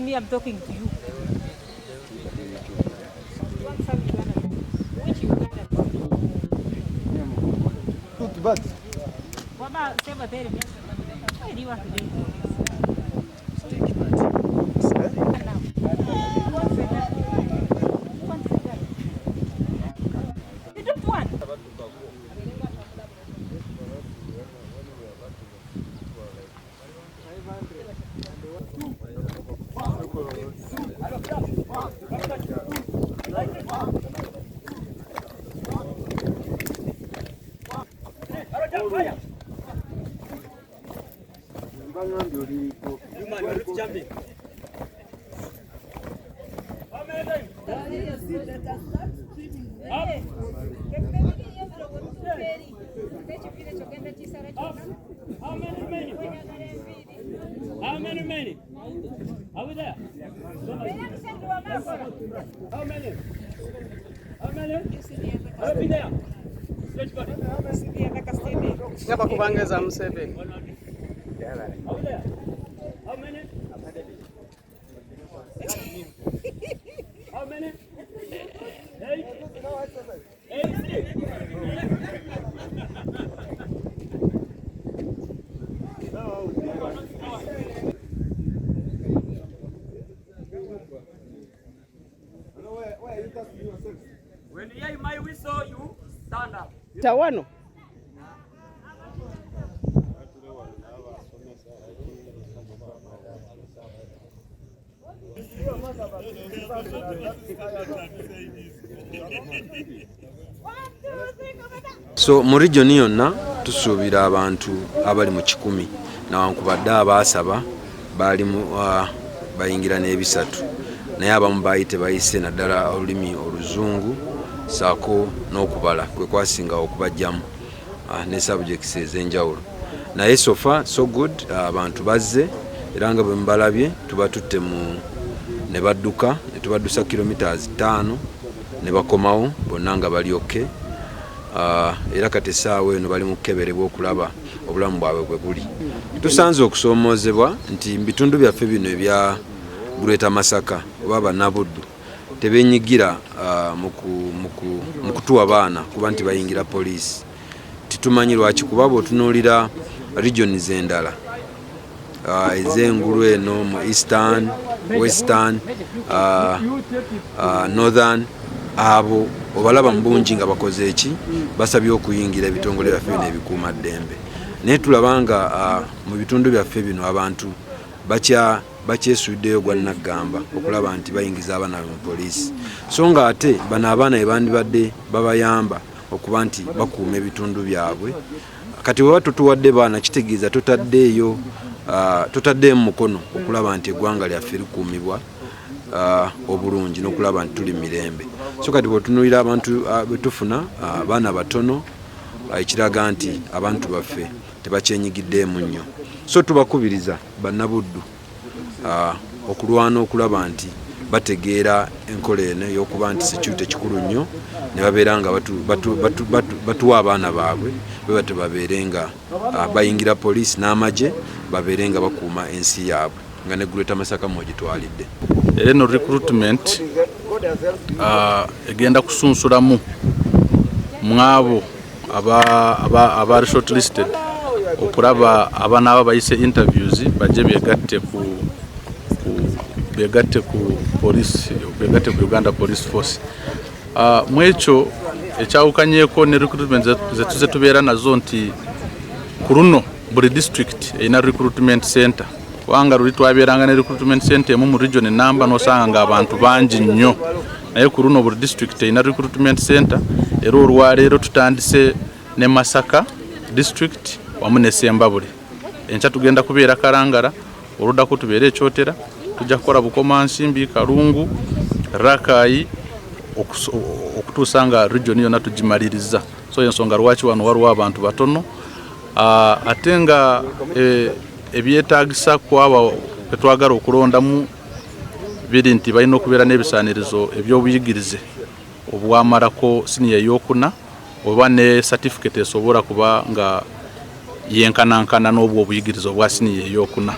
me, I'm talking to you. Which Uganda? Good, but. Why do you want to do this? You don't want. How many remaining? Are we there? How many? How many? I'll be there. Ngapa kubangeza Museveni. Are we there? How many? How many? 8? 8? When you hear my whistle, you stand up. Tawano. So mu region yonna tusuubira abantu abali mu 100 nawankubadde abaasaba bali mu bayingira n'ebisatu naye abamu bayite bayise naddala olulimi oluzungu saako n'okubala kwe kwasinga okubajjamu ne subjects ez'enjawulo naye so far so good. Abantu bazze era nga bwe mubalabye tubatutte mu ne badduka ne tubaddusa kilometers 5 ne bakomawo bonna nga bali okay. Era kati essaawa eno bali mu kukeberebwa okulaba obulamu bwabwe bwe buli. Tusanze okusoomoozebwa nti mu bitundu byaffe bino ebya Bulweta Masaka oba Bannabuddu tebenyigira mu kutuwa baana kuba nti bayingira poliisi. Titumanyi lwaki kuba bw'otunuulira regions endala ez'engulu eno mu Eastern, Western, Northern abo obalaba mu bungi nga bakoze eki basabye okuyingira ebitongole byaffe bino ebikuuma ddembe. Naye tulaba nga mu bitundu byaffe bino abantu bakyesuddeyo gwa naggamba okulaba nti bayingiza abaana mu poliisi. So nga ate bano abaana ebandibadde babayamba okuba nti bakuuma ebitundu byabwe. Kati bwe tutuwadde baana kitegeeza totaddeeyo totaddeemu mukono okulaba nti eggwanga lyaffe likuumibwa obulungi n'okulaba nti tuli mirembe. So kati bw'otunuulira abantu betufuna abaana batono ekiraga nti abantu baffe tebakyenyigiddeemu nnyo. So tubakubiriza Bannabuddu okulwana okulaba nti bategeera enkola eno y'okuba nti security kikulu nnyo ne babeera nga batuwa abaana baabwe bwe bate babeere nga bayingira poliisi n'amagye babeere nga bakuuma ensi yaabwe nga ne Bulweta Masaka mwegitwalidde. Eno recruitment egenda kusunsulamu mwabo aba shortlisted okulaba abaana abo bayise interviews bajje begatte ku police begatte ku Uganda Police Force. Mwekyo ekyawukanyeeko ne recruitment zetuze tubeera nazo nti ku luno buli district erina recruitment center. Wanga luli twabeeranga ne recruitment center mu region enamba nosanga nga abantu bangi nnyo naye ku luno buli district erina recruitment center. Era olwaleero tutandise ne Masaka district wamu ne Sembabule. Enkya tugenda kubeera Kalangala, oluddako tubeere Ekyotera, tujja kukola Bukomansimbi, Kalungu, Rakai okutuusa nga region yonna tugimaliriza. So ensonga lwaki wano waliwo abantu batono ate nga ebyetaagisa kwaba betwagala okulondamu biri nti balina okubeera n'ebisaanirizo eby'obuyigirize obwamalako siniya ey'okuna oba ne certificate esobola kuba nga yenkanankana n'obwo obuyigirize obwa siniya ey'okuna.